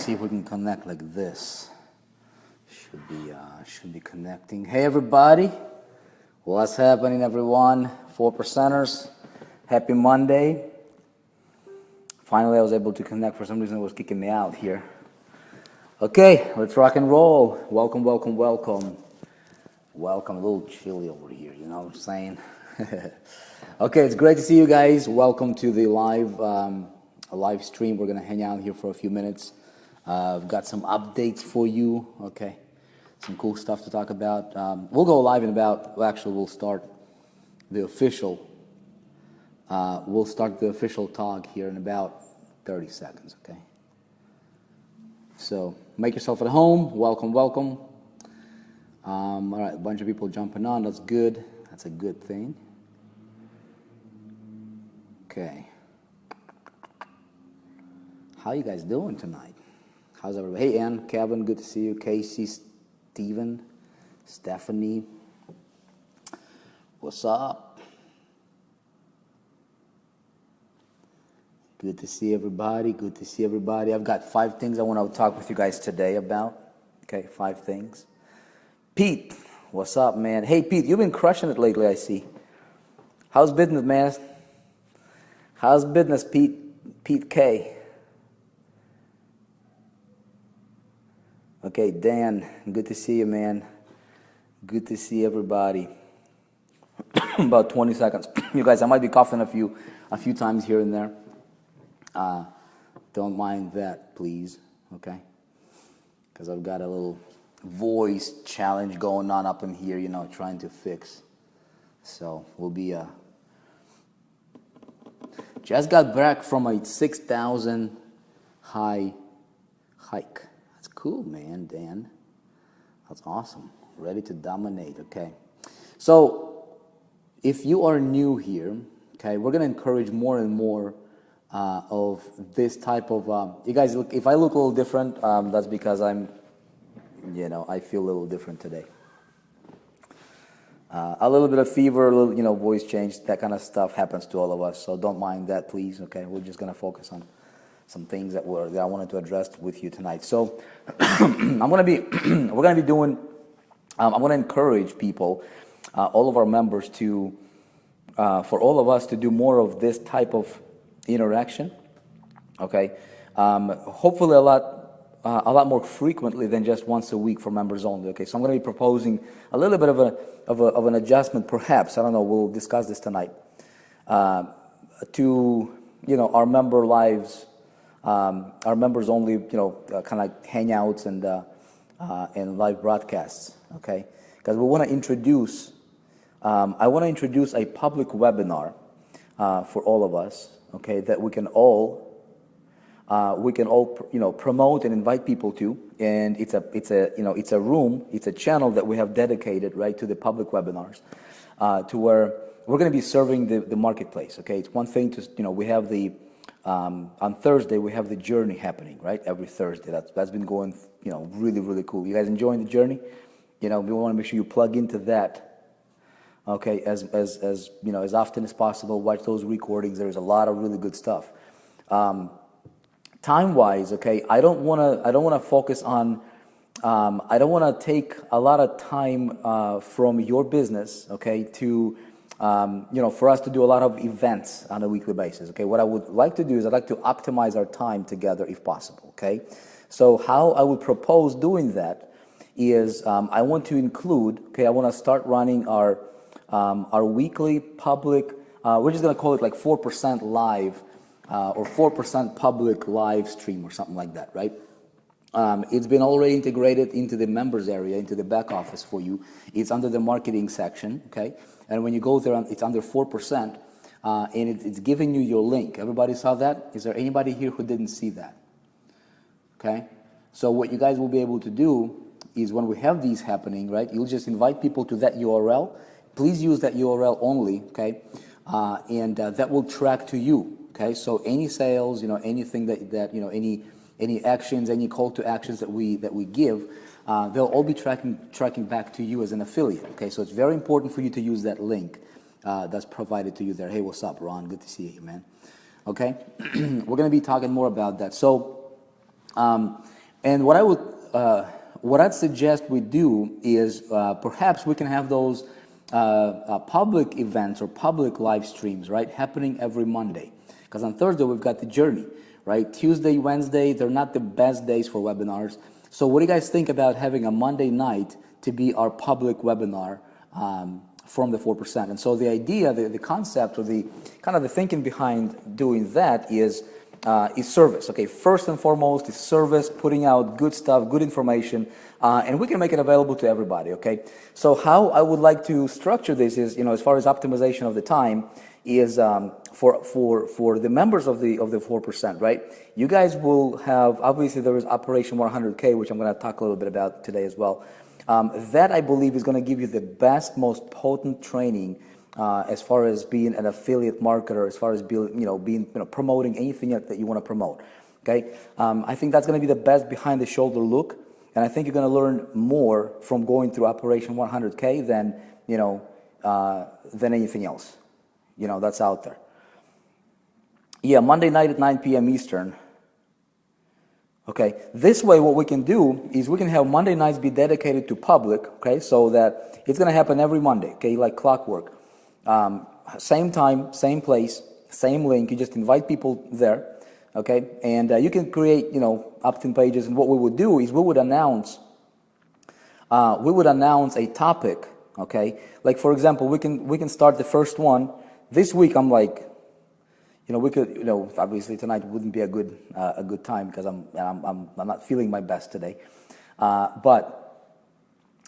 see if we can connect like this. Should be connecting. Hey everybody, what's happening everyone? 4%ers, happy Monday. Finally I was able to connect. For some reason it was kicking me out here. Okay, let's rock and roll. Welcome, welcome, welcome. Welcome, a little chilly over here, you know what I'm saying? Okay, it's great to see you guys. Welcome to the live stream. We're gonna hang out here for a few minutes. I've got some updates for you, okay? Some cool stuff to talk about. We'll go live in about, well, actually we'll start the official talk here in about 30 seconds, okay? So make yourself at home. Welcome, welcome. All right, a bunch of people jumping on. That's good. That's a good thing. Okay. How you guys doing tonight? How's everybody? Hey, Ann, Kevin, good to see you. Casey, Steven, Stephanie. What's up? Good to see everybody. Good to see everybody. I've got 5 things I want to talk with you guys today about. Okay, 5 things. Pete, what's up, man? Hey, Pete, you've been crushing it lately, I see. How's business, man? How's business, Pete? Pete K. Okay, Dan, good to see you, man. Good to see everybody. About 20 seconds. You guys, I might be coughing a few times here and there. Don't mind that, please, okay? Because I've got a little voice challenge going on up in here, you know, trying to fix. So we'll be just got back from a 6,000 high hike. That's cool, man, Dan. That's awesome. Ready to dominate, okay? So if you are new here, okay, we're going to encourage more and more of this type of, you guys, look, if I look a little different, that's because I'm, you know, I feel a little different today. A little bit of fever, a little, you know, voice change, that kind of stuff happens to all of us. So don't mind that, please. Okay, we're just gonna focus on some things that I wanted to address with you tonight. So we're gonna be doing. I want to encourage people, all of our members, to, for all of us to do more of this type of interaction. Okay, hopefully a lot more frequently than just once a week for members only. Okay, so I'm going to be proposing a little bit of an adjustment, perhaps. I don't know. We'll discuss this tonight. To, you know, our member lives, our members only, you know, kind of like hangouts and live broadcasts. Okay, because we want to introduce. I want to introduce a public webinar for all of us. Okay, that we can all. You know, promote and invite people to, and it's a room, it's a channel that we have dedicated, right, to the public webinars, to where we're going to be serving the marketplace. Okay, it's one thing to, you know, we have the on Thursday we have the journey happening, right, every Thursday. That's been going, you know, really cool. You guys enjoying the journey? You know, we want to make sure you plug into that. Okay, as you know, as often as possible. Watch those recordings. There's a lot of really good stuff. Time-wise, okay, I don't want to focus on, I don't want to take a lot of time from your business, okay, to, you know, for us to do a lot of events on a weekly basis, okay. What I would like to do is I'd like to optimize our time together if possible, okay. So how I would propose doing that is I want to include, okay, I want to start running our weekly public, we're just going to call it like 4% live, or 4% public live stream or something like that, right? It's been already integrated into the members area, into the back office for you. It's under the marketing section, okay? And when you go there, it's under 4%, and it's giving you your link. Everybody saw that? Is there anybody here who didn't see that? Okay? So what you guys will be able to do is when we have these happening, right, you'll just invite people to that URL. Please use that URL only, okay? And that will track to you. Okay, so any sales, you know, anything that you know, any actions, any call to actions that we give, they'll all be tracking back to you as an affiliate. Okay, so it's very important for you to use that link that's provided to you there. Hey, what's up, Ron? Good to see you, man. Okay, we're going to be talking more about that. So And what I'd suggest we do is perhaps we can have those public events or public live streams, right, happening every Monday. Because on Thursday we've got the journey, right? Tuesday, Wednesday, they're not the best days for webinars. So what do you guys think about having a Monday night to be our public webinar from the 4%? And so the idea, the concept, or the kind of the thinking behind doing that is service. Okay, first and foremost is service, putting out good stuff, good information, and we can make it available to everybody. Okay, so how I would like to structure this is, as far as optimization of the time, is for the members of the 4%, right? You guys will have, obviously there is Operation 100K, which I'm going to talk a little bit about today as well. That I believe is going to give you the best, most potent training as far as being an affiliate marketer, as far as being promoting anything that you want to promote. Okay, I think that's going to be the best behind the shoulder look, and I think you're going to learn more from going through Operation 100K than anything else, that's out there. Yeah, Monday night at 9 p.m. Eastern. Okay, this way what we can do is we can have Monday nights be dedicated to public, okay, so that it's going to happen every Monday, okay, like clockwork. Same time, same place, same link. You just invite people there, okay, and you can create, opt-in pages. And what we would do is we would announce a topic, okay. Like for example, we can start the first one this week. I'm like, we could, obviously tonight wouldn't be a good time because I'm not feeling my best today, but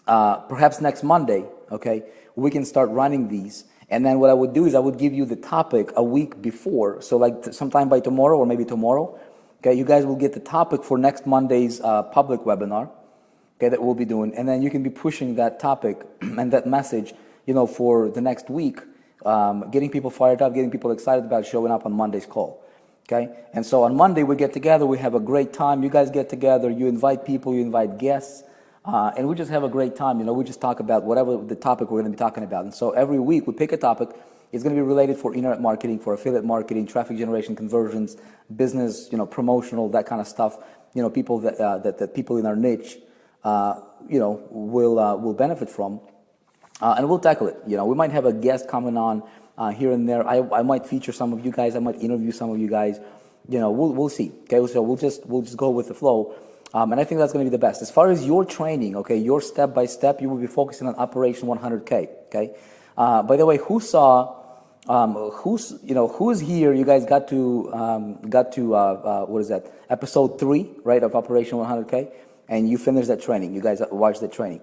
perhaps next Monday, okay, we can start running these. And then what I would do is I would give you the topic a week before. So like sometime by tomorrow or maybe tomorrow, okay, you guys will get the topic for next Monday's public webinar, okay, that we'll be doing. And then you can be pushing that topic and that message, for the next week, getting people fired up, getting people excited about showing up on Monday's call, okay? And so on Monday we get together, we have a great time. You guys get together, you invite people, you invite guests, and we just have a great time. We just talk about whatever the topic we're going to be talking about. And so every week we pick a topic. It's going to be related for internet marketing, for affiliate marketing, traffic generation, conversions, business, promotional, that kind of stuff. People that people in our niche, will benefit from, and we'll tackle it. We might have a guest coming on here and there. I might feature some of you guys. I might interview some of you guys. We'll see. Okay, so we'll just go with the flow. And I think that's going to be the best. As far as your training, okay, your step by step, you will be focusing on Operation 100K. Okay. By the way, who's here? You guys got to what is that? Episode 3, right, of Operation 100K, and you finished that training. You guys watched the training.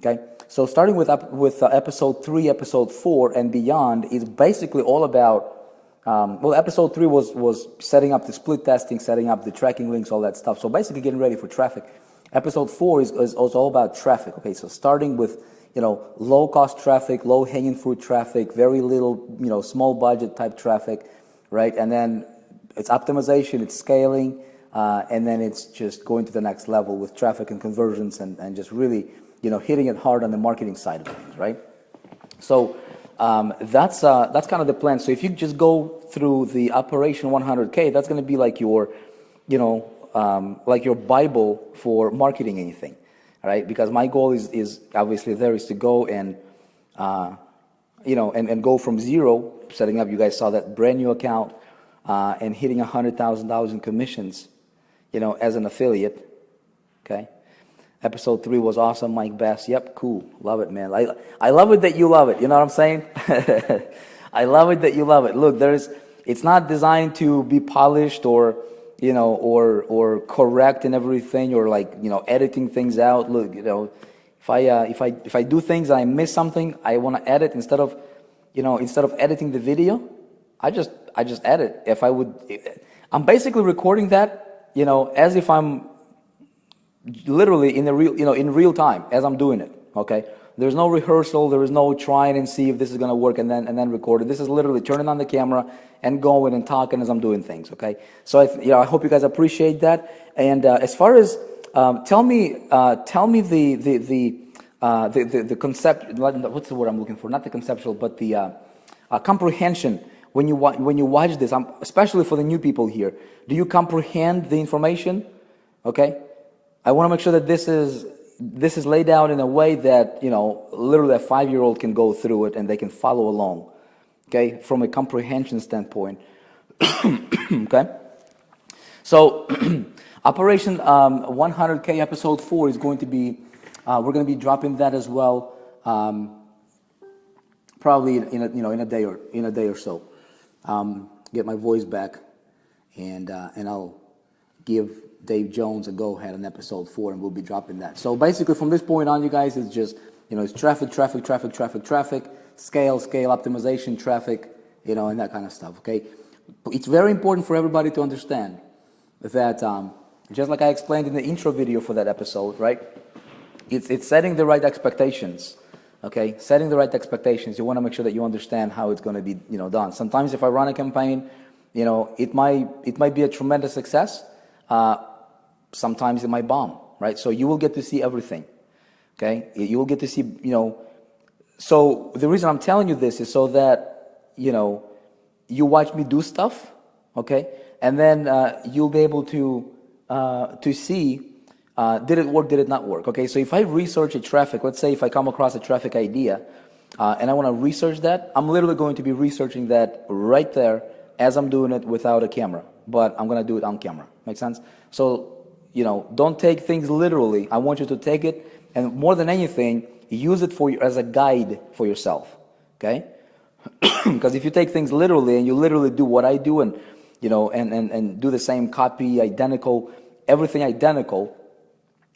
Okay. So starting with episode 3, episode 4, and beyond is basically all about. Episode 3 was setting up the split testing, setting up the tracking links, all that stuff. So basically getting ready for traffic. Episode 4 is also all about traffic. Okay, so starting with, low cost traffic, low hanging fruit traffic, very little, small budget type traffic, right? And then it's optimization, it's scaling, and then it's just going to the next level with traffic and conversions and just really, hitting it hard on the marketing side of things, right? So that's kind of the plan. So if you just go through the Operation 100K, that's going to be like your, like your Bible for marketing anything, right? Because my goal is obviously is to go and, and go from zero, setting up. You guys saw that brand new account, and hitting $100,000 in commissions, as an affiliate. Okay. Episode 3 was awesome, Mike Bass. Yep, cool. Love it, man. I love it that you love it. You know what I'm saying? I love it that you love it. Look, it's not designed to be polished or, or correct and everything, or like, editing things out. Look, if I do things and I miss something, I want to edit instead of editing the video, I just edit. I'm basically recording that, as if I'm literally in real time as I'm doing it. Okay, there's no rehearsal, there is no trying and see if this is going to work and then record it. This is literally turning on the camera and going and talking as I'm doing things. Okay, so I hope you guys appreciate that. And as far as tell me the concept. What's the word I'm looking for? Not the conceptual, but the comprehension. When you watch this, especially for the new people here, do you comprehend the information? okay? I want to make sure that this is laid out in a way that, literally a 5-year-old can go through it and they can follow along, okay, from a comprehension standpoint. Okay? So, Operation 100K episode 4 is going to be, we're going to be dropping that as well, probably in a day or so. Get my voice back, and I'll give Dave Jones a go ahead on episode 4, and we'll be dropping that. So basically, from this point on, you guys, it's just it's traffic, scale optimization, traffic, and that kind of stuff. Okay, it's very important for everybody to understand that just like I explained in the intro video for that episode, right? It's setting the right expectations. Okay, setting the right expectations. You want to make sure that you understand how it's going to be, done. Sometimes if I run a campaign, it might be a tremendous success. Sometimes it might bomb, right? So you will get to see everything. Okay, you will get to see, So the reason I'm telling you this is so that you watch me do stuff, okay, and then you'll be able to see. Did it work? Did it not work? Okay, so if I research a traffic, let's say if I come across a traffic idea and I want to research that, I'm literally going to be researching that right there as I'm doing it without a camera, but I'm going to do it on camera. Make sense? So, don't take things literally. I want you to take it, and more than anything, use it as a guide for yourself, okay? Because if you take things literally and you literally do what I do and, and do the same copy, identical, everything identical,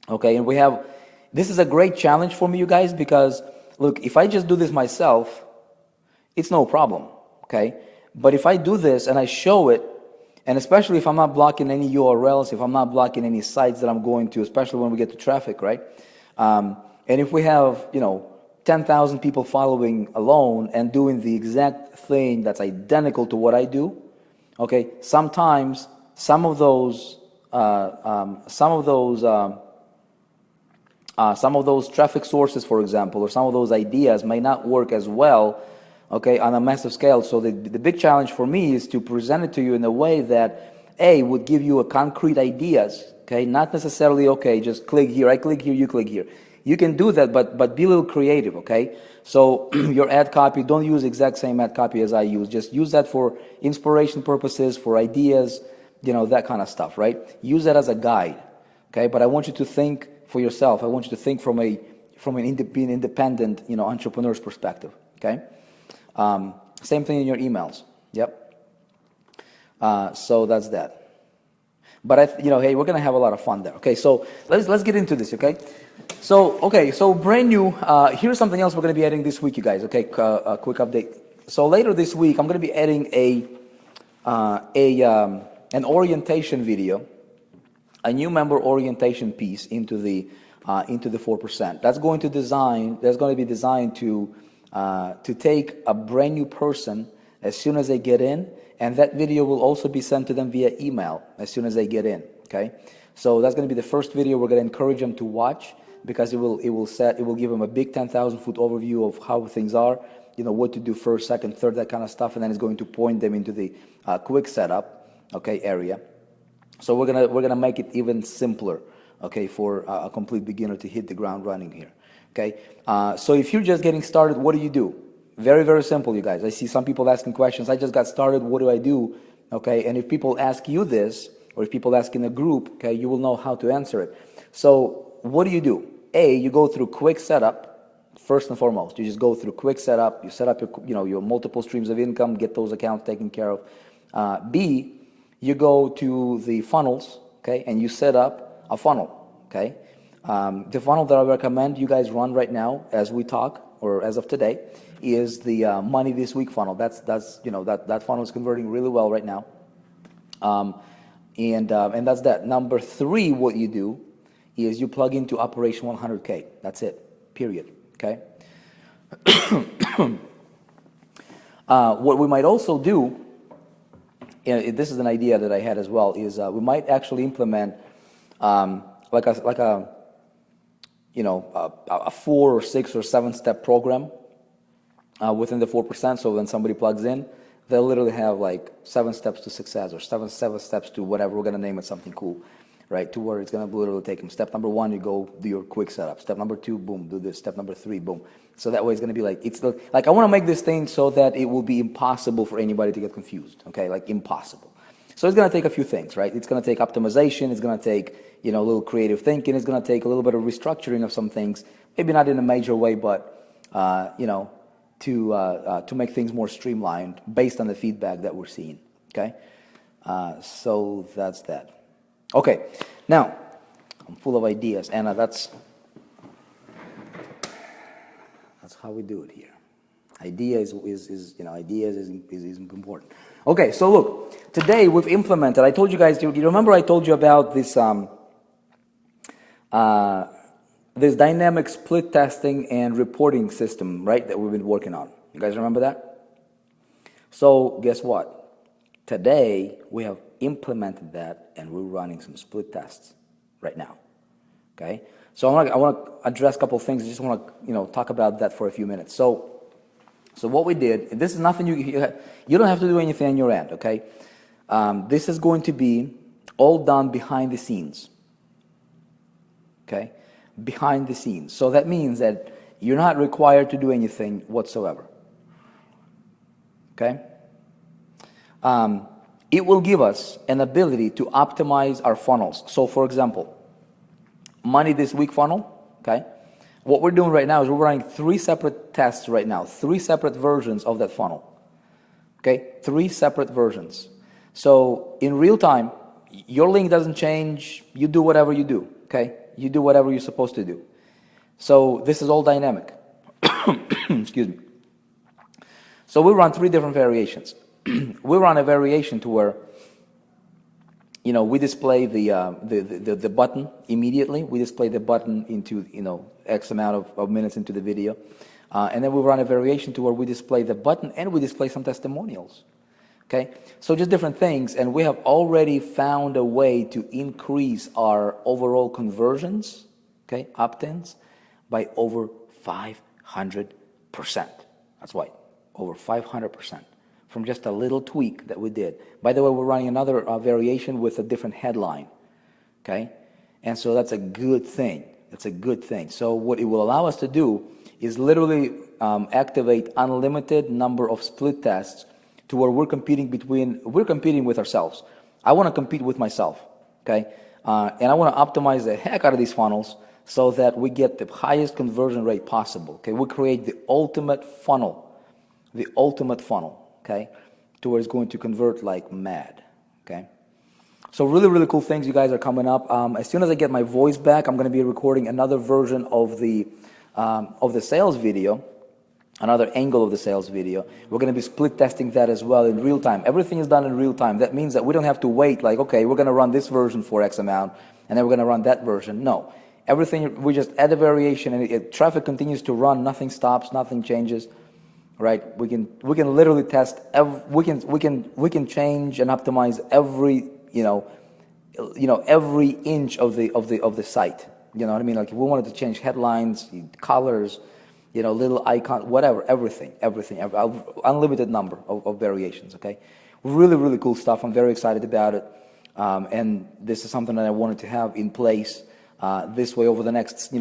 okay, and this is a great challenge for me, you guys, because, look, if I just do this myself, it's no problem, okay? But if I do this and I show it, and especially if I'm not blocking any URLs, if I'm not blocking any sites that I'm going to, especially when we get to traffic, right? And if we have, 10,000 people following alone and doing the exact thing that's identical to what I do, okay, sometimes some of those traffic sources, for example, or some of those ideas may not work as well, okay, on a massive scale. So the big challenge for me is to present it to you in a way that, would give you a concrete ideas, okay, not necessarily, okay, just click here, I click here, you click here. You can do that, but be a little creative, okay? So your ad copy, don't use exact same ad copy as I use. Just use that for inspiration purposes, for ideas, that kind of stuff, right? Use that as a guide, okay? But I want you to think for yourself. I want you to think from an independent, entrepreneur's perspective, okay? Same thing in your emails. Yep. So that's that. But hey, we're gonna have a lot of fun there. Okay, so let's get into this. Okay, so brand new. Here's something else we're gonna be adding this week, you guys. Okay, a quick update. So later this week, I'm gonna be adding an orientation video, a new member orientation piece into the 4%. That's going to be designed to take a brand new person as soon as they get in, and that video will also be sent to them via email as soon as they get in. Okay, so that's going to be the first video we're going to encourage them to watch, because it will give them a big 10,000-foot overview of how things are, what to do first, second, third, that kind of stuff, and then it's going to point them into the quick setup, okay, area. So we're gonna make it even simpler, okay, for a complete beginner to hit the ground running here. Okay, so if you're just getting started, what do? Very, very simple, you guys. I see some people asking questions. I just got started. What do I do? Okay, and if people ask you this, or if people ask in a group, okay, you will know how to answer it. So what do? You go through quick setup first and foremost. You just go through quick setup. You set up your multiple streams of income, get those accounts taken care of. B, you go to the funnels, okay, and you set up a funnel, okay. The funnel that I recommend you guys run right now, as we talk, or as of today, is the Money This Week funnel. That funnel is converting really well right now, and that's that. Number 3, what you do is you plug into Operation 100K. That's it. Period. Okay. What we might also do, this is an idea that I had as well, is we might actually implement like a 4 or 6 or 7 step program within the 4%. So when somebody plugs in, they'll literally have like 7 steps to success, or seven steps to whatever. We're gonna name it something cool. right? To where it's going to literally take them. Step number 1, you go do your quick setup. Step number 2, boom, do this. Step number 3, boom. So that way it's going to be like, like I want to make this thing so that it will be impossible for anybody to get confused, okay? Like impossible. So it's going to take a few things, right? It's going to take optimization. It's going to take, a little creative thinking. It's going to take a little bit of restructuring of some things. Maybe not in a major way, but, to make things more streamlined based on the feedback that we're seeing, okay? So that's that. Okay, now, I'm full of ideas, and that's how we do it here. Ideas is important. Okay, so look, today we've implemented, I told you guys, you remember I told you about this, this dynamic split testing and reporting system, right, that we've been working on. You guys remember that? So guess what? Today we have implemented that and we're running some split tests right now. Okay? So I want to address a couple of things. I just want to talk about that for a few minutes. So what we did, this is nothing you don't have to do anything on your end, okay? This is going to be all done behind the scenes. Okay? Behind the scenes. So that means that you're not required to do anything whatsoever. Okay? It will give us an ability to optimize our funnels. So for example, Money This Week funnel, okay? What we're doing right now is we're running 3 separate tests right now, 3 separate versions of that funnel. Okay? 3 separate versions. So in real time, your link doesn't change, you do whatever you do, okay? You do whatever you're supposed to do. So this is all dynamic. Excuse me. So we run 3 different variations. We run a variation to where, we display the button immediately. We display the button into, X amount of minutes into the video. And then we run a variation to where we display the button and we display some testimonials. Okay? So just different things. And we have already found a way to increase our overall conversions, okay, opt-ins, by over 500%. That's right, over 500%. From just a little tweak that we did. By the way, we're running another variation with a different headline, okay? And so that's a good thing. That's a good thing. So what it will allow us to do is literally activate unlimited number of split tests to where we're competing with ourselves. I want to compete with myself, okay? And I want to optimize the heck out of these funnels so that we get the highest conversion rate possible, okay? We create the ultimate funnel, okay, to where it's going to convert like mad, okay? So really, really cool things you guys are coming up. As soon as I get my voice back, I'm going to be recording another version of the sales video, another angle of the sales video. We're going to be split testing that as well in real time. Everything is done in real time. That means that we don't have to wait like, okay, we're going to run this version for X amount, and then we're going to run that version. No. Everything, we just add a variation, and traffic continues to run. Nothing stops, nothing changes. Right, we can literally test. We can change and optimize every every inch of the site. You know what I mean? Like if we wanted to change headlines, colors, little icon, whatever, everything, unlimited number of variations. Okay, really, really cool stuff. I'm very excited about it, and this is something that I wanted to have in place this way over the next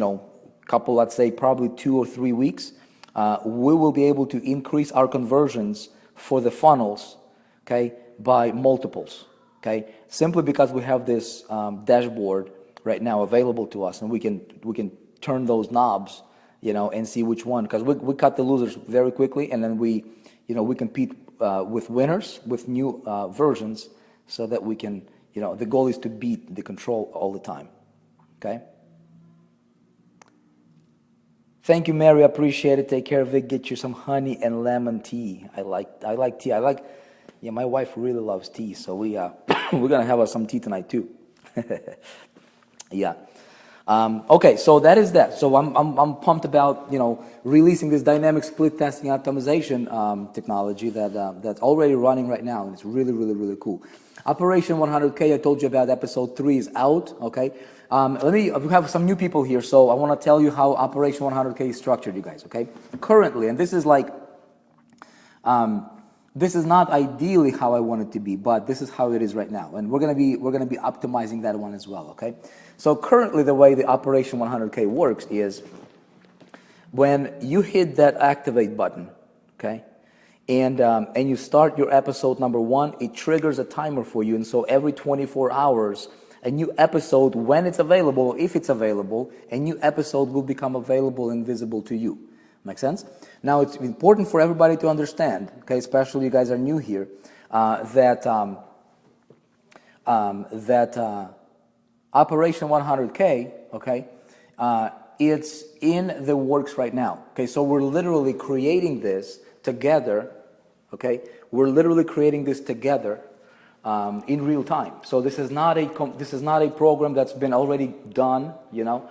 couple, let's say probably 2 or 3 weeks. We will be able to increase our conversions for the funnels, okay, by multiples, okay, simply because we have this dashboard right now available to us, and we can turn those knobs, and see which one, because we cut the losers very quickly, and then we compete with winners with new versions, so that we can, the goal is to beat the control all the time, okay. Thank you, Mary. Appreciate it. Take care, Vic. Get you some honey and lemon tea. I like tea. My wife really loves tea, so we're gonna have some tea tonight too. Yeah. Okay, so that is that. So I'm pumped about releasing this dynamic split testing optimization technology that's already running right now, and it's really, really, really cool. Operation 100K, I told you about. Episode 3 is out. Okay. We have some new people here, so I want to tell you how Operation 100K is structured, you guys, okay? Currently, and this is like, This is not ideally how I want it to be, but this is how it is right now, and we're gonna be optimizing that one as well. Okay, so currently the way the Operation 100K works is when you hit that activate button, okay, and you start your episode number 1, it triggers a timer for you, and so every 24 hours, a new episode, when it's available, if it's available, a new episode will become available and visible to you. Make sense? Now, it's important for everybody to understand, okay, especially you guys are new here, that Operation 100K, okay, it's in the works right now. Okay, so we're literally creating this together. Okay, we're literally creating this together in real time. So this is not a program that's been already done. You know,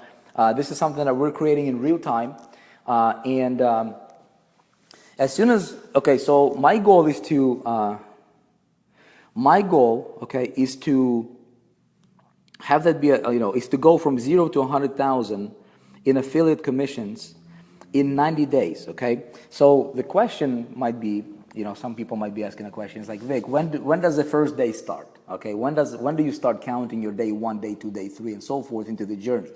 this is something that we're creating in real time. As soon as, okay, so my goal is to have that be is to go from 0 to 100,000 in affiliate commissions in 90 days. Okay, so the question might be, some people might be asking a question. It's like, Vic, when does the first day start? Okay, when do you start counting your day 1, day 2, day 3, and so forth into the journey?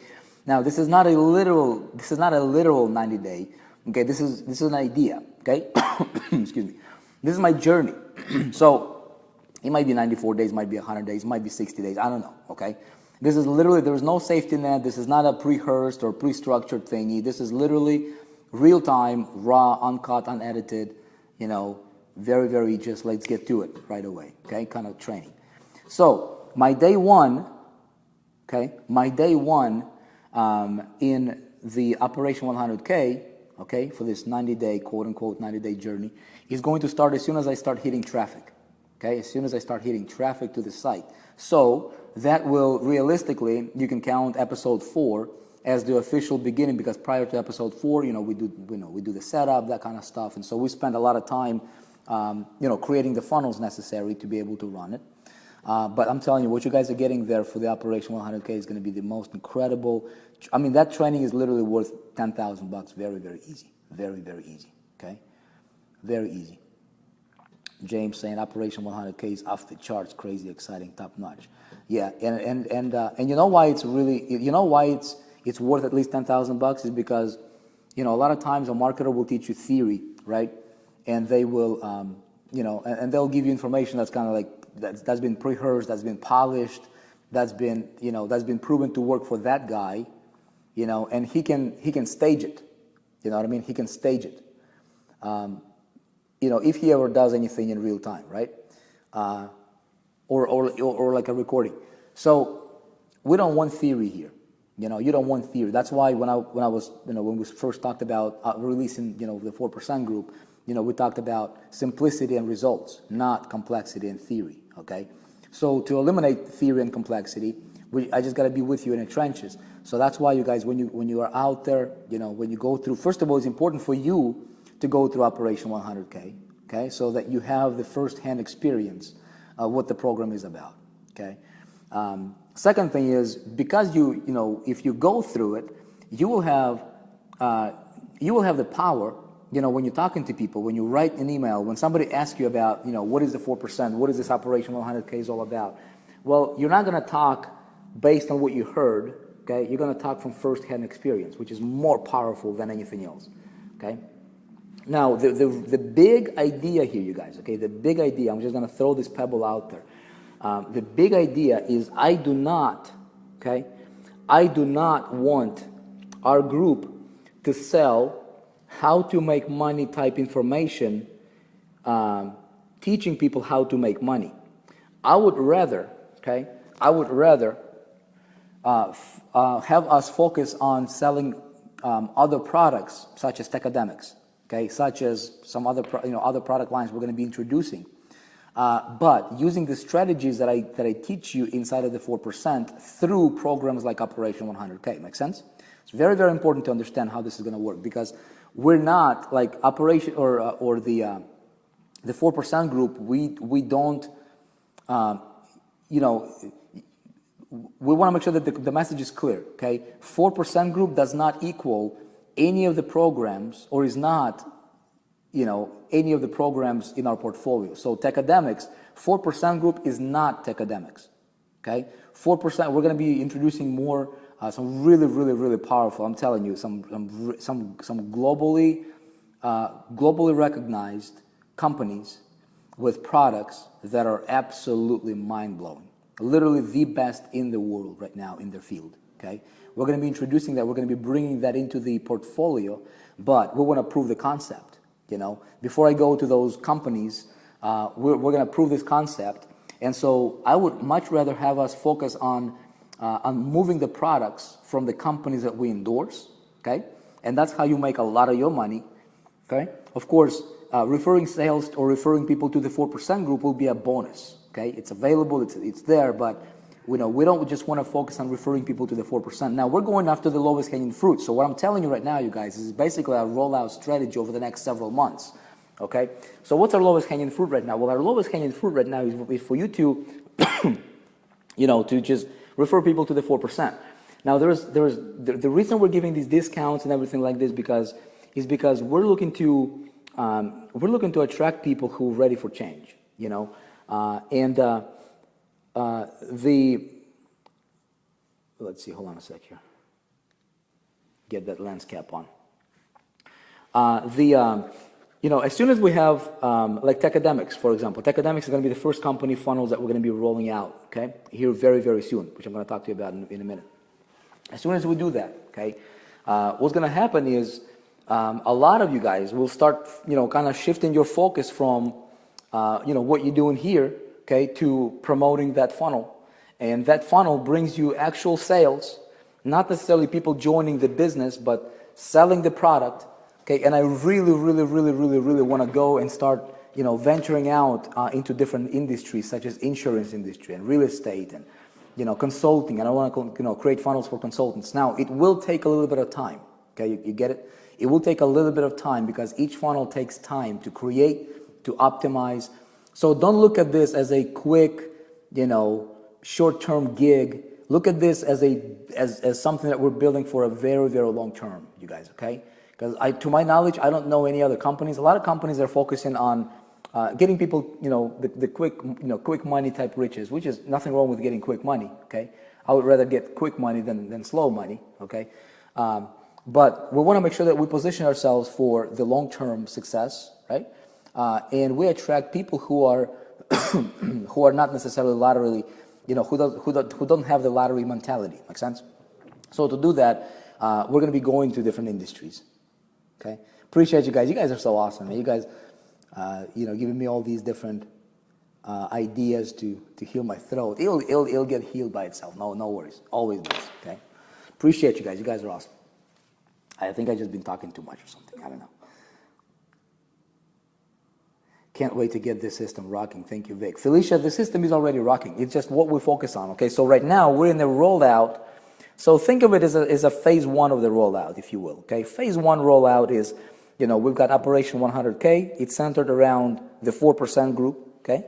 Now, this is not a literal 90 day. Okay, this is an idea. Okay, excuse me. This is my journey. So it might be 94 days, might be 100 days, might be 60 days. I don't know. Okay, this is literally, there's no safety net. This is not a pre-rehearsed or pre-structured thingy. This is literally real time, raw, uncut, unedited. Very, very just let's get to it right away. Okay, kind of training. So my day one. Okay, my day one. In the Operation 100K, okay, for this 90-day, quote-unquote 90-day journey, is going to start as soon as I start hitting traffic, okay, as soon as I start hitting traffic to the site. So that will, realistically, you can count episode 4 as the official beginning, because prior to episode 4, we do the setup, that kind of stuff, and so we spend a lot of time, creating the funnels necessary to be able to run it. But I'm telling you, what you guys are getting there for the Operation 100K is going to be the most incredible. I mean, that training is literally worth $10,000. Very, very easy. Very, very easy. Okay, very easy. James saying Operation 100K is off the charts, crazy, exciting, top notch. Yeah, and you know why it's really, it's worth at least $10,000 is because, a lot of times a marketer will teach you theory, right? And they will, and they'll give you information that's kind of like, that's been pre-rehearsed, that's been polished, that's been proven to work for that guy, and he can stage it. You know what I mean? He can stage it. If he ever does anything in real time, right? Or like a recording. So we don't want theory here. You don't want theory. That's why when we first talked about releasing, the 4% group, we talked about simplicity and results, not complexity and theory. Okay, so to eliminate theory and complexity, I just got to be with you in the trenches. So that's why you guys, when you are out there, when you go through, first of all, it's important for you to go through Operation 100K. Okay, so that you have the first-hand experience of what the program is about. Okay. Second thing is, because if you go through it, you will have the power. When you're talking to people, when you write an email, when somebody asks you about, what is the 4%, what is this Operation 100K is all about? Well, you're not going to talk based on what you heard, okay? You're going to talk from first-hand experience, which is more powerful than anything else, okay? Now, the big idea here, you guys, okay, the big idea, I'm just going to throw this pebble out there. The big idea is I do not want our group to sell how to make money type information, teaching people how to make money. I would rather have us focus on selling other products such as Techademics, okay, such as some other other product lines we're going to be introducing, but using the strategies that I teach you inside of the 4% through programs like Operation 100K. Make sense? It's very, very important to understand how this is going to work, because we're not like Operation or the 4% group. We don't we want to make sure that the message is clear. Okay, 4% group does not equal any of the programs, or is not any of the programs in our portfolio. So Techademics, 4% group is not Techademics, okay? 4%, we're going to be introducing more, some really, really, really powerful, I'm telling you, some globally recognized companies with products that are absolutely mind-blowing. Literally the best in the world right now in their field, okay? We're going to be introducing that. We're going to be bringing that into the portfolio, but we want to prove the concept, Before I go to those companies, we're going to prove this concept. And so I would much rather have us focus on moving the products from the companies that we endorse, okay? And that's how you make a lot of your money, okay? Of course, referring sales or referring people to the 4% group will be a bonus, okay? It's available, it's there, but we don't just want to focus on referring people to the 4%. Now, we're going after the lowest hanging fruit. So what I'm telling you right now, you guys, is basically a rollout strategy over the next several months, okay? So what's our lowest hanging fruit right now? Well, our lowest hanging fruit right now is for you to, to just refer people to the 4%. Now, the reason we're giving these discounts and everything like this because we're looking to attract people who are ready for change, let's see, hold on a sec here. Get that lens cap on. As soon as we have, like Techademics, for example, Techademics is going to be the first company funnels that we're going to be rolling out, okay, here very, very soon, which I'm going to talk to you about in a minute. As soon as we do that, okay, what's going to happen is a lot of you guys will start, kind of shifting your focus from, what you're doing here, okay, to promoting that funnel. And that funnel brings you actual sales, not necessarily people joining the business, but selling the product, okay? And I really, really, really, really, really want to go and start, venturing out into different industries such as insurance industry and real estate and, consulting. And I want to, create funnels for consultants. Now, it will take a little bit of time, okay? You get it? It will take a little bit of time because each funnel takes time to create, to optimize. So don't look at this as a quick, short-term gig. Look at this as something that we're building for a very, very long term, you guys, okay? Because to my knowledge, I don't know any other companies. A lot of companies are focusing on getting people, the quick money type riches, which is nothing wrong with getting quick money, okay? I would rather get quick money than slow money, okay? But we want to make sure that we position ourselves for the long-term success, right? And we attract people who are who are not necessarily laterally, who don't have the lottery mentality. Make sense? So to do that, we're going to be going to different industries. Okay. Appreciate you guys. You guys are so awesome. Man. You guys, giving me all these different ideas to heal my throat. It'll get healed by itself. No worries. Always does. Okay. Appreciate you guys. You guys are awesome. I think I just been talking too much or something. I don't know. Can't wait to get this system rocking. Thank you, Vic. Felicia, the system is already rocking. It's just what we focus on, okay? So right now, we're in the rollout. So think of it as a phase one of the rollout, if you will, okay? Phase one rollout is, we've got Operation 100K. It's centered around the 4% group, okay?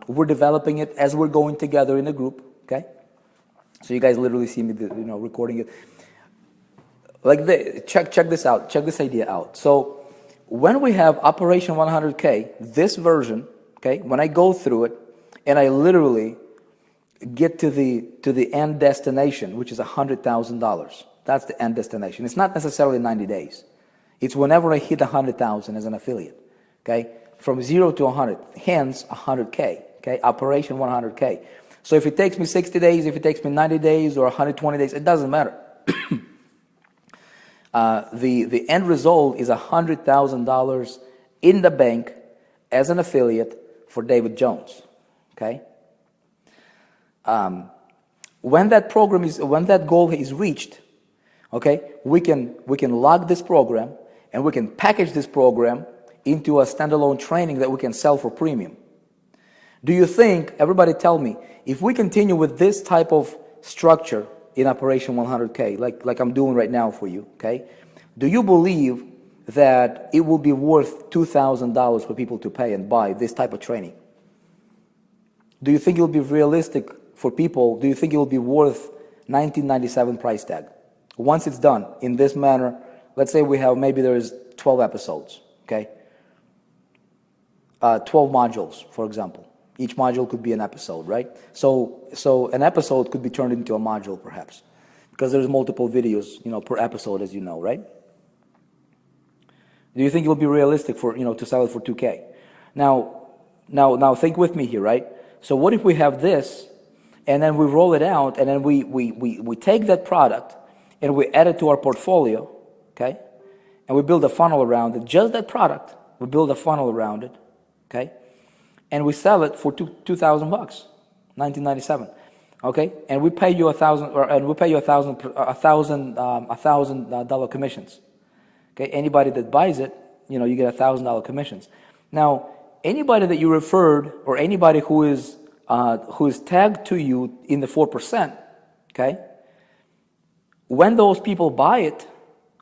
We're developing it as we're going together in a group, okay? So you guys literally see me, recording it. Check this out. Check this idea out. So when we have Operation 100K, this version, okay, when I go through it and I literally get to the end destination, which is $100,000. That's the end destination. It's not necessarily 90 days. It's whenever I hit 100,000 as an affiliate, okay, from 0 to 100, hence 100K, okay, Operation 100K. So if it takes me 60 days, if it takes me 90 days or 120 days, it doesn't matter. The end result is $100,000 in the bank as an affiliate for David Jones. Okay. When that goal is reached, okay, we can log this program and we can package this program into a standalone training that we can sell for premium. Do you think, everybody tell me, if we continue with this type of structure in Operation 100K, like I'm doing right now for you, okay? Do you believe that it will be worth $2,000 for people to pay and buy this type of training? Do you think it will be realistic for people? Do you think it will be worth $19.97 price tag? Once it's done in this manner, let's say we have, maybe there's 12 episodes, okay? 12 modules, for example. Each module could be an episode, right? So an episode could be turned into a module, perhaps, because there's multiple videos, per episode, as you know, right? Do you think it will be realistic for, to sell it for 2K? Now think with me here, right? So what if we have this, and then we roll it out, and then we take that product, and we add it to our portfolio, okay? And we build a funnel around it, just that product. We build a funnel around it, okay? And we sell it for $2,000, 1997, okay? And we pay you $1,000 commissions, okay? Anybody that buys it, you get $1,000 commissions. Now, anybody that you referred, or anybody who is tagged to you in the 4%, okay? When those people buy it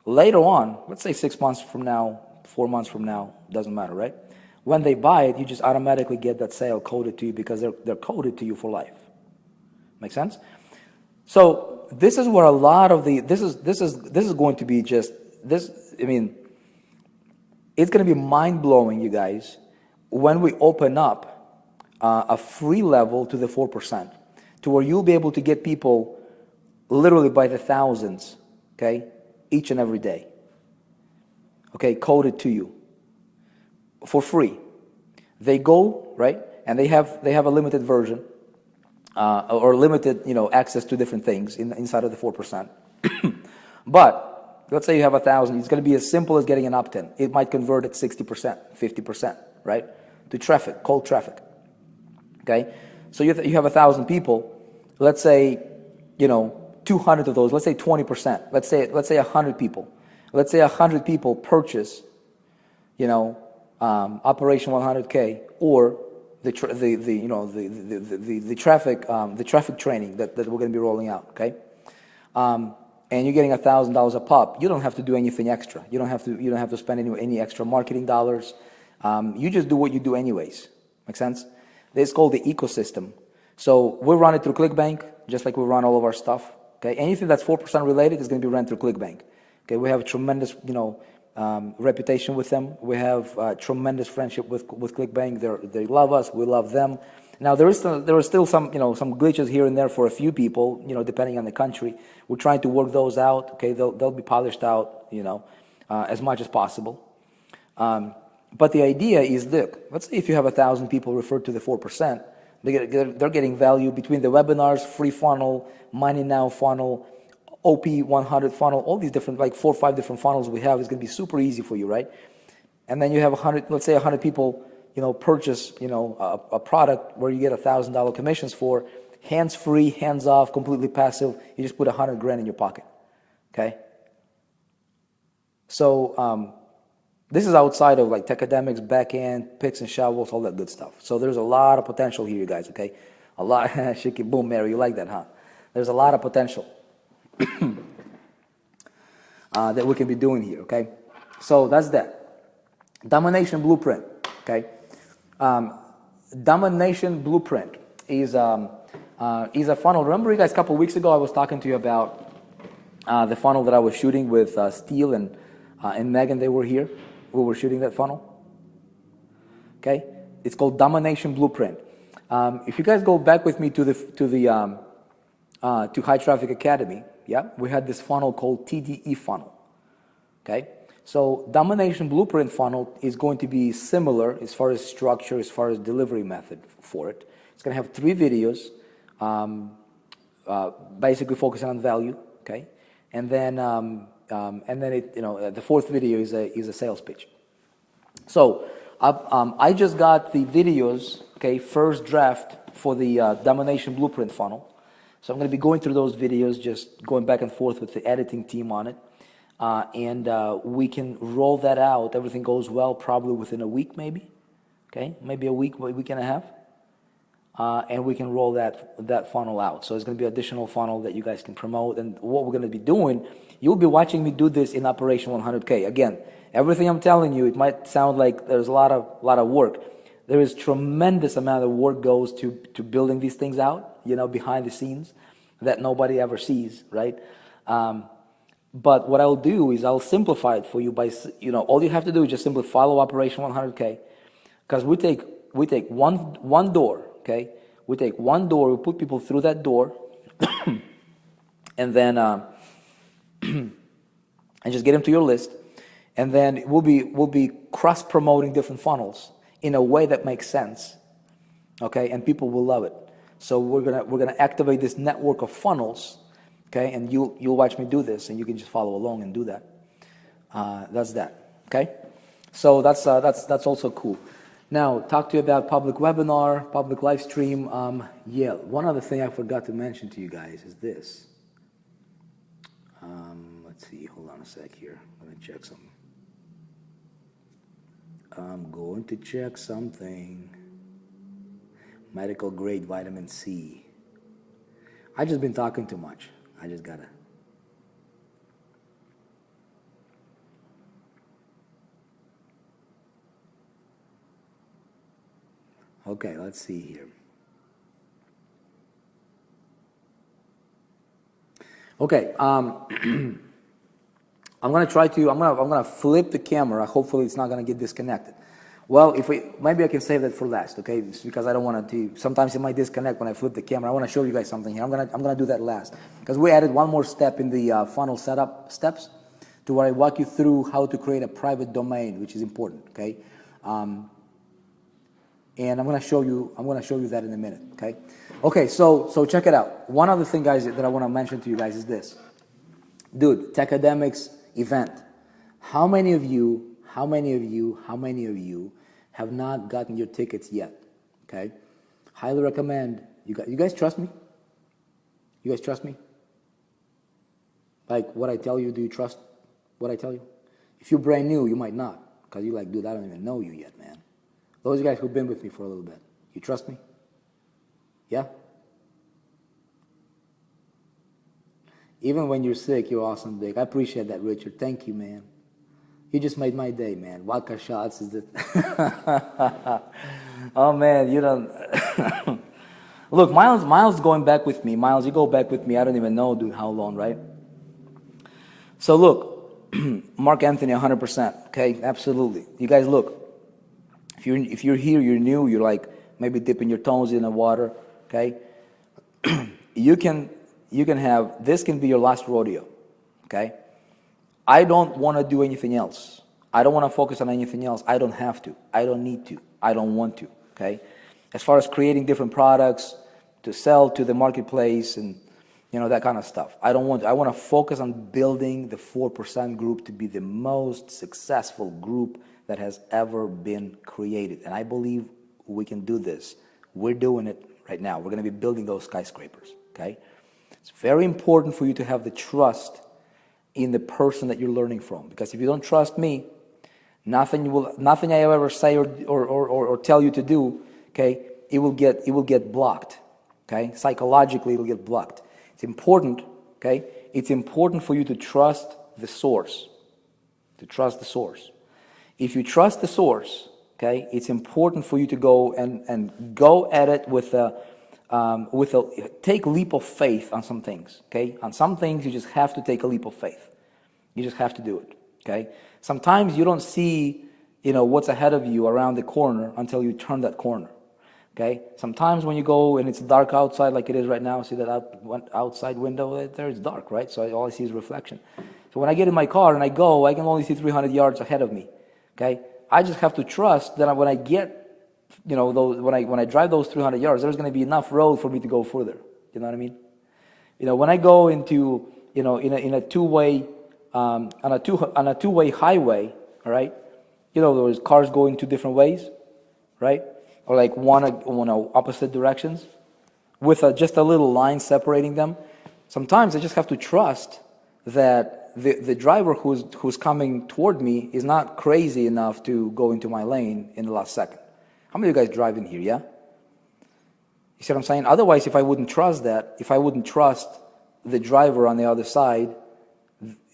later on, let's say 6 months from now, 4 months from now, doesn't matter, right? When they buy it, you just automatically get that sale coded to you because they're coded to you for life. Make sense? So this is where a lot of this is going to be just this. I mean, it's going to be mind blowing, you guys, when we open up a free level to the 4%, to where you'll be able to get people literally by the thousands, okay, each and every day, okay, coded to you for free. They go, right, and they have a limited version or limited, access to different things inside of the 4%. But let's say you have 1,000, it's going to be as simple as getting an opt-in. It might convert at 60%, 50%, right, to traffic, cold traffic, okay? So you have 1,000 people, let's say, 200 of those, let's say 20%, let's say 100 people. Let's say 100 people purchase, Operation 100K, or the traffic training that we're going to be rolling out, okay? And you're getting $1,000 a pop. You don't have to do anything extra. You don't have to spend any extra marketing dollars. You just do what you do anyways. Make sense? It's called the ecosystem. So we run it through ClickBank, just like we run all of our stuff. Okay, anything that's 4% related is going to be run through ClickBank. Okay, we have a tremendous, reputation with them. We have tremendous friendship with ClickBank. They love us. We love them. Now there are still some some glitches here and there for a few people, depending on the country. We're trying to work those out. Okay, they'll be polished out, as much as possible. But the idea is, look, let's say if you have 1,000 people referred to the 4%. They're getting value between the webinars, free funnel, Money Now funnel, OP100 funnel, all these different, like 4 or 5 different funnels we have. Is going to be super easy for you, right? And then you have 100, let's say 100 people, purchase, a product where you get $1,000 commissions for, hands-free, hands-off, completely passive. You just put $100,000 in your pocket, okay? So this is outside of like Techademics, backend, picks and shovels, all that good stuff. So there's a lot of potential here, you guys, okay? A lot. Shaky boom, Mary, you like that, huh? There's a lot of potential that we can be doing here, okay? So that's that. Domination Blueprint, okay? Domination Blueprint is a funnel. Remember, you guys, a couple of weeks ago, I was talking to you about the funnel that I was shooting with Steele and Megan. They were here. We were shooting that funnel. Okay, it's called Domination Blueprint. If you guys go back with me to High Traffic Academy, yeah, we had this funnel called TDE funnel. Okay, so Domination Blueprint funnel is going to be similar as far as structure, as far as delivery method for it. It's going to have 3 videos, basically focusing on value. Okay, and then it, the 4th video is a sales pitch. So I just got the videos, okay, first draft for the Domination Blueprint funnel. So I'm going to be going through those videos, just going back and forth with the editing team on it, and we can roll that out. Everything goes well, probably within a week, maybe. Okay, maybe a week and a half, and we can roll that funnel out. So it's going to be an additional funnel that you guys can promote. And what we're going to be doing, you'll be watching me do this in Operation 100K. Again, everything I'm telling you, it might sound like there's a lot of work. There is tremendous amount of work goes to building these things out, behind the scenes, that nobody ever sees, right? But what I'll do is I'll simplify it for you by, all you have to do is just simply follow Operation 100K. Because we take one door, okay? We take one door, we put people through that door, and then and just get them to your list, and then we'll be cross promoting different funnels in a way that makes sense, okay? And people will love it. So we're gonna activate this network of funnels, okay? And you'll watch me do this, and you can just follow along and do that. That's that, okay? So that's also cool. Now, talk to you about public webinar, public live stream. Yeah, one other thing I forgot to mention to you guys is this. Let's see, hold on a sec here. I'm gonna check something. I'm going to check something. Medical grade vitamin C. I just been talking too much. I just gotta. Okay, let's see here. Okay, I'm gonna flip the camera. Hopefully, it's not gonna get disconnected. Well, maybe I can save that for last, okay? It's because I don't want to. Sometimes it might disconnect when I flip the camera. I want to show you guys something here. I'm gonna do that last because we added one more step in the funnel setup steps to where I walk you through how to create a private domain, which is important, okay? And I'm gonna show you that in a minute, okay? Okay, so check it out. One other thing, guys, that I want to mention to you guys is this. Dude, Techademics event. How many of you have not gotten your tickets yet? Okay? Highly recommend. You guys trust me? You guys trust me? Like what I tell you, do you trust what I tell you? If you're brand new, you might not. Because you're like, dude, I don't even know you yet, man. Those guys who've been with me for a little bit. You trust me? Yeah? Even when you're sick, you're awesome, Dick. I appreciate that, Richard. Thank you, man. You just made my day, man. Vodka shots is it? Oh, man, you don't... Look, Miles going back with me. Miles, you go back with me. I don't even know, dude, how long, right? So, look, Mark Anthony, 100%, okay? Absolutely. You guys, look. If you're here, you're new, you're like maybe dipping your toes in the water, okay? You can have, this can be your last rodeo, okay? I don't want to do anything else. I don't want to focus on anything else. I don't have to. I don't need to. I don't want to, okay? As far as creating different products to sell to the marketplace and, that kind of stuff. I want to focus on building the 4% group to be the most successful group that has ever been created. And I believe we can do this. We're doing it right now. We're going to be building those skyscrapers, okay? It's very important for you to have the trust in the person that you're learning from. Because if you don't trust me, nothing I ever say or tell you to do, okay, it will get blocked, okay? Psychologically, it will get blocked. It's important, okay? It's important for you to trust the source, If you trust the source, okay, it's important for you to go and go at it take leap of faith on some things, okay? On some things, you just have to take a leap of faith. You just have to do it, okay? Sometimes you don't see, what's ahead of you around the corner until you turn that corner, okay? Sometimes when you go and it's dark outside like it is right now, see that outside window there, it's dark, right? So all I see is reflection. So when I get in my car and I go, I can only see 300 yards ahead of me. Okay, I just have to trust that when I get, when I drive those 300 yards, there's going to be enough road for me to go further. You know what I mean? When I go into, in a two-way, on a two-way highway, all right? Those cars going two different ways, right? Or like one opposite directions, with just a little line separating them. Sometimes I just have to trust that the driver who's coming toward me is not crazy enough to go into my lane in the last second. How many of you guys drive in here, yeah? You see what I'm saying? Otherwise, if I wouldn't trust the driver on the other side,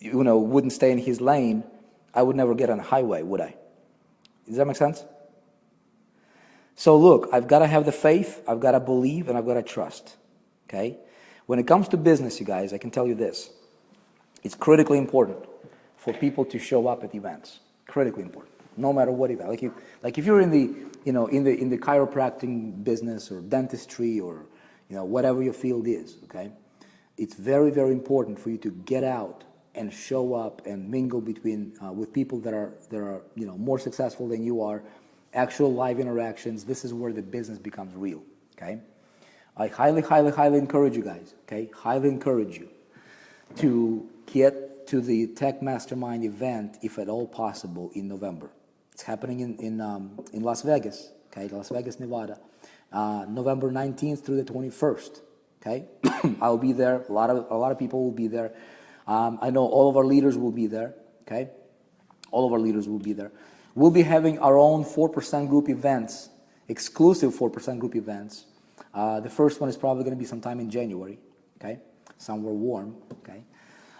wouldn't stay in his lane, I would never get on the highway, would I? Does that make sense? So look, I've got to have the faith, I've got to believe, and I've got to trust, okay? When it comes to business, you guys, I can tell you this. It's critically important for people to show up at events. Critically important, no matter what event. Like if you're in the, in the chiropractic business or dentistry or, whatever your field is, okay? It's very, very important for you to get out and show up and mingle with people that are more successful than you are. Actual live interactions. This is where the business becomes real. Okay, I highly, highly, highly encourage you guys. Okay, highly encourage you to get to the Tech Mastermind event if at all possible in November. It's happening in Las Vegas. Okay, Las Vegas, Nevada, November 19th through the 21st. Okay, I'll be there. A lot of people will be there. I know all of our leaders will be there. Okay, all of our leaders will be there. We'll be having our own 4% group events, exclusive 4% group events. The first one is probably going to be sometime in January. Okay, somewhere warm. Okay,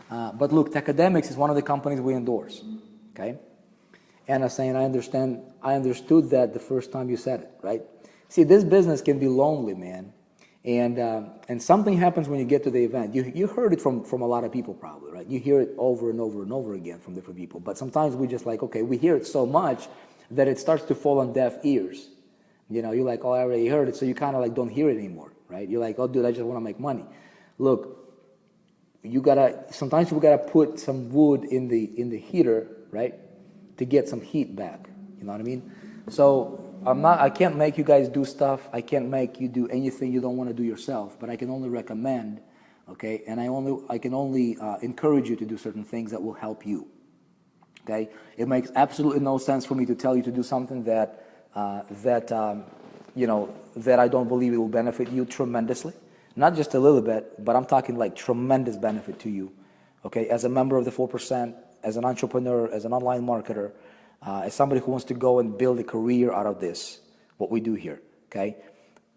but look, Techademics is one of the companies we endorse. Okay, and I'm saying I understood that the first time you said it, right? See, this business can be lonely, man. And something happens when you get to the event. You heard it from a lot of people probably, right? You hear it over and over and over again from different people. But sometimes we just like, okay, we hear it so much that it starts to fall on deaf ears. You're like, oh, I already heard it, so you kind of like don't hear it anymore, right? You're like, oh, dude, I just want to make money. Look, sometimes we gotta put some wood in the heater, right, to get some heat back. You know what I mean? So I can't make you guys do stuff. I can't make you do anything you don't want to do yourself, but I can only recommend, okay? And I can only encourage you to do certain things that will help you, okay? It makes absolutely no sense for me to tell you to do something that I don't believe it will benefit you tremendously. Not just a little bit, but I'm talking like tremendous benefit to you, okay? As a member of the 4%, as an entrepreneur, as an online marketer, as somebody who wants to go and build a career out of this, what we do here, okay?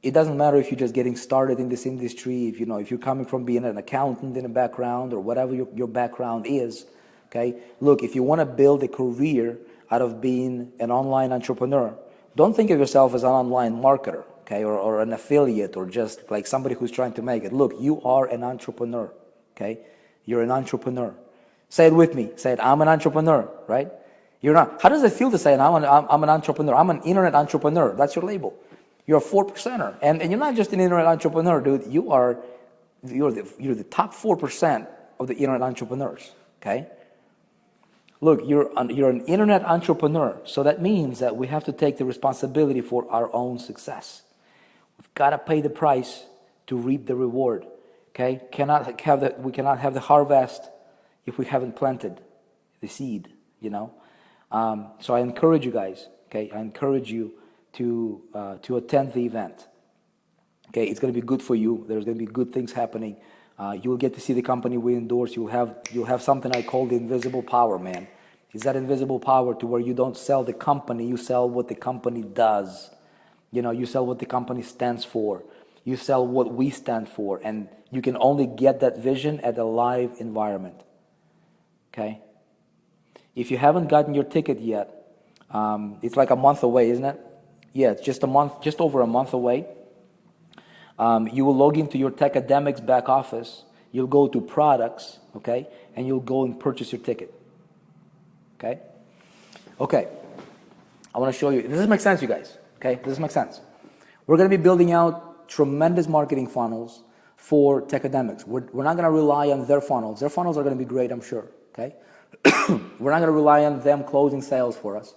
It doesn't matter if you're just getting started in this industry, if you're coming from being an accountant in a background or whatever your background is, okay? Look, if you want to build a career out of being an online entrepreneur, don't think of yourself as an online marketer, okay, or an affiliate or just like somebody who's trying to make it. Look, you are an entrepreneur, okay? You're an entrepreneur. Say it with me. Say it, I'm an entrepreneur, right? You're not. How does it feel to say I'm an entrepreneur? I'm an internet entrepreneur. That's your label. You're a 4%er, and you're not just an internet entrepreneur, dude. You're the top 4% of the internet entrepreneurs. Okay. Look, you're an internet entrepreneur, so that means that we have to take the responsibility for our own success. We've got to pay the price to reap the reward. Okay. We cannot have the harvest if we haven't planted the seed. So I encourage you guys, okay? I encourage you to attend the event. Okay, it's going to be good for you. There's going to be good things happening. You'll get to see the company we endorse. You'll have something I call the invisible power, man. It's that invisible power to where you don't sell the company, you sell what the company does. You sell what the company stands for. You sell what we stand for, and you can only get that vision at a live environment. Okay? If you haven't gotten your ticket yet, it's like a month away, isn't it? Yeah, it's just over a month away. You will log into your Techademics back office. You'll go to products, okay, and you'll go and purchase your ticket. Okay? Okay. I want to show you. Does this make sense, you guys? Okay? Does this make sense? We're going to be building out tremendous marketing funnels for Techademics. We're not going to rely on their funnels. Their funnels are going to be great, I'm sure. Okay? We're not going to rely on them closing sales for us.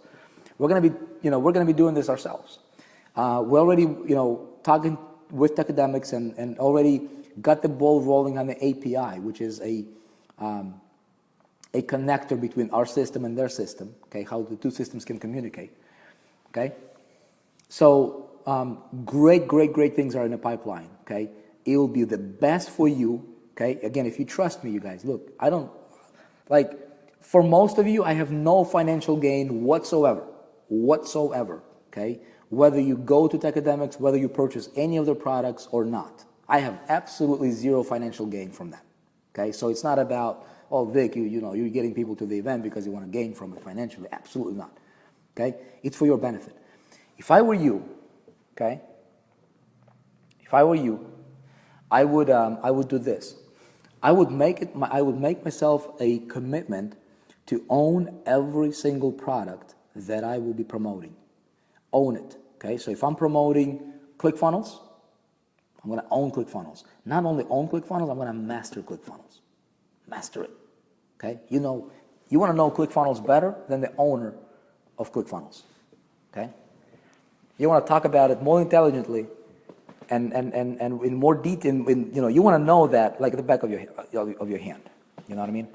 We're going to be doing this ourselves. We're already, talking with Techademics and already got the ball rolling on the API, which is a connector between our system and their system. Okay, how the two systems can communicate. Okay, so great things are in the pipeline. Okay, it will be the best for you. Okay, again, if you trust me, you guys, look, I don't like. For most of you, I have no financial gain whatsoever. Okay, whether you go to Techademics, whether you purchase any of their products or not, I have absolutely zero financial gain from that. Okay, so it's not about, oh, Vic, you're getting people to the event because you want to gain from it financially. Absolutely not. Okay, it's for your benefit. If I were you, I would do this. I would make myself a commitment to own every single product that I will be promoting. Own it, okay? So if I'm promoting ClickFunnels, I'm gonna own ClickFunnels. Not only own ClickFunnels, I'm gonna master ClickFunnels. Master it, okay? You wanna know ClickFunnels better than the owner of ClickFunnels, okay? You wanna talk about it more intelligently and in more detail, you wanna know that like the back of your hand, you know what I mean?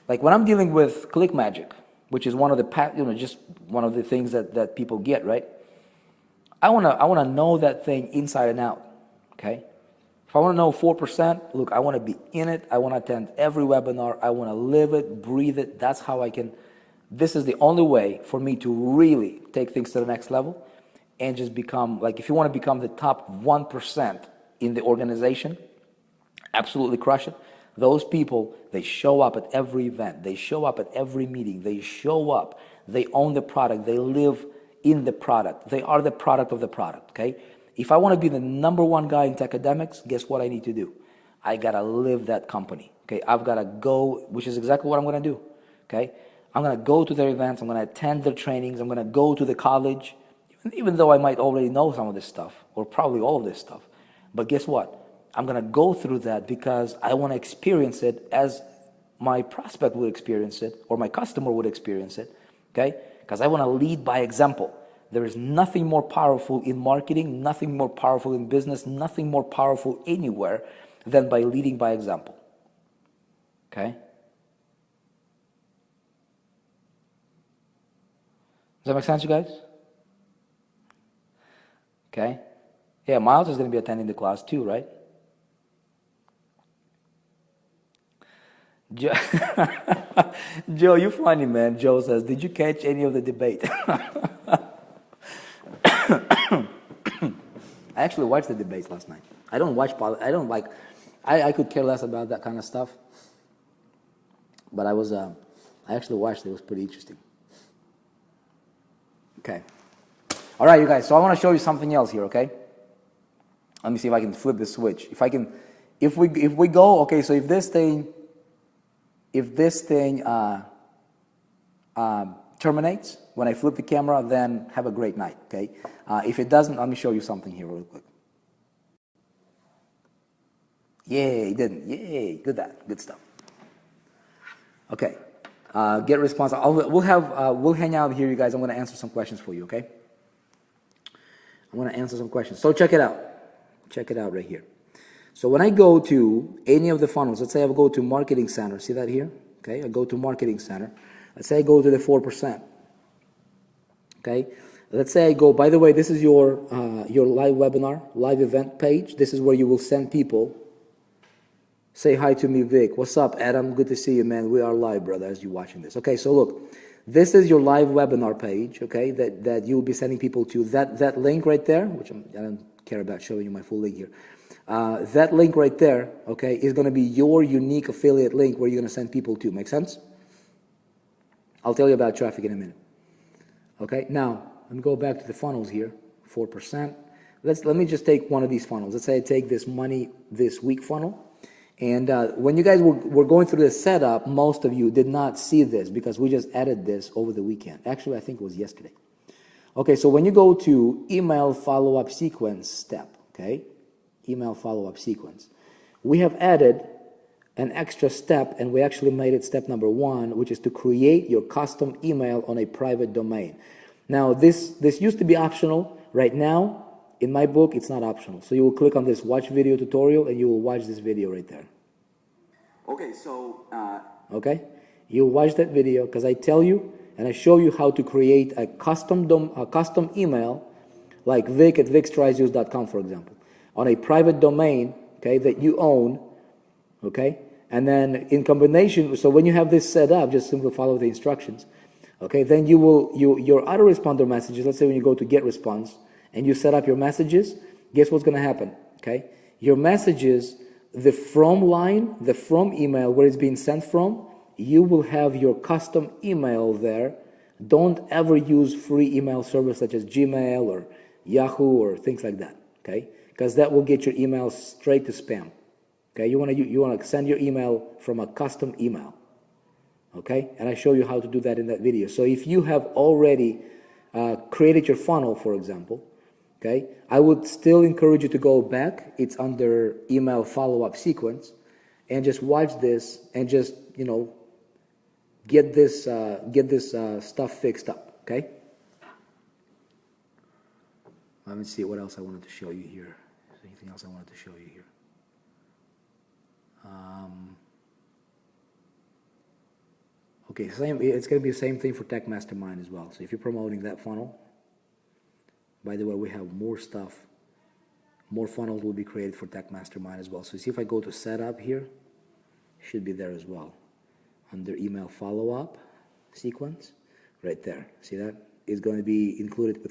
Like when I'm dealing with ClickMagic, which is one of the just one of the things that people get, right? I wanna know that thing inside and out, okay? If I wanna know 4%, look, I wanna be in it. I wanna attend every webinar. I wanna live it, breathe it. That's how I can. This is the only way for me to really take things to the next level and just become, like, if you wanna become the top 1% in the organization, absolutely crush it. Those people, they show up at every event. They show up at every meeting. They show up. They own the product. They live in the product. They are the product of the product, okay? If I want to be the #1 guy in Techademics, guess what I need to do? I got to live that company, okay? I've got to go, which is exactly what I'm going to do, okay? I'm going to go to their events. I'm going to attend their trainings. I'm going to go to the college, even though I might already know some of this stuff, or probably all of this stuff. But guess what? I'm going to go through that because I want to experience it as my prospect would experience it or my customer would experience it, okay? Because I want to lead by example. There is nothing more powerful in marketing, nothing more powerful in business, nothing more powerful anywhere than by leading by example, okay? Does that make sense, you guys? Okay? Yeah, Miles is going to be attending the class too, right? Joe, you're funny, man. Joe says, did you catch any of the debate? I actually watched the debates last night. I don't watch politics. I could care less about that kind of stuff. But I actually watched it. It was pretty interesting. Okay. All right, you guys. So I want to show you something else here, okay? Let me see if I can flip the switch. If we go, okay, so if this thing terminates when I flip the camera, then have a great night, okay? If it doesn't, let me show you something here real quick. Yay, it didn't. Yay, good stuff. Okay, get response. We'll hang out here, you guys. I'm going to answer some questions for you, okay? I'm going to answer some questions. So check it out. Check it out right here. So when I go to any of the funnels, let's say I go to Marketing Center. See that here? Okay, I go to Marketing Center. Let's say I go to the 4%. Okay, let's say I go, by the way, this is your live webinar, live event page. This is where you will send people. Say hi to me, Vic. What's up, Adam? Good to see you, man. We are live, brother, as you're watching this. Okay, so look, this is your live webinar page, okay, that you'll be sending people to. That link right there, which I don't care about showing you my full link here. That link right there, okay, is going to be your unique affiliate link where you're going to send people to. Make sense? I'll tell you about traffic in a minute. Okay, now, let me go back to the funnels here, 4%. Let me just take one of these funnels. Let's say I take this money this week funnel. And when you guys were going through the setup, most of you did not see this because we just added this over the weekend. Actually, I think it was yesterday. Okay, so when you go to email follow-up sequence step, okay, email follow-up sequence, we have added an extra step, and we actually made it step number 1, which is to create your custom email on a private domain. Now, this used to be optional. Right now, in my book, it's not optional. So you will click on this watch video tutorial, and you will watch this video right there. Okay, so... Okay? You'll watch that video because I tell you, and I show you how to create a custom email, like Vic at vicstrysuse.com, for example, on a private domain, okay, that you own, okay? And then in combination, so when you have this set up, just simply follow the instructions, okay? Then your autoresponder messages, let's say when you go to get response and you set up your messages, guess what's going to happen, okay? Your messages, the from line, the from email, where it's being sent from, you will have your custom email there. Don't ever use free email service such as Gmail or Yahoo or things like that, okay? Because that will get your emails straight to spam. Okay, you want to send your email from a custom email. Okay, and I show you how to do that in that video. So if you have already created your funnel, for example, okay, I would still encourage you to go back. It's under email follow-up sequence, and just watch this and just get this stuff fixed up. Okay. Let me see what else I wanted to show you here. Is there anything else I wanted to show you here? Okay, it's going to be the same thing for Tech Mastermind as well. So if you're promoting that funnel, by the way, we have more stuff. More funnels will be created for Tech Mastermind as well. So see if I go to setup here, it should be there as well. Under email follow-up sequence, right there. See that? It's going to be included with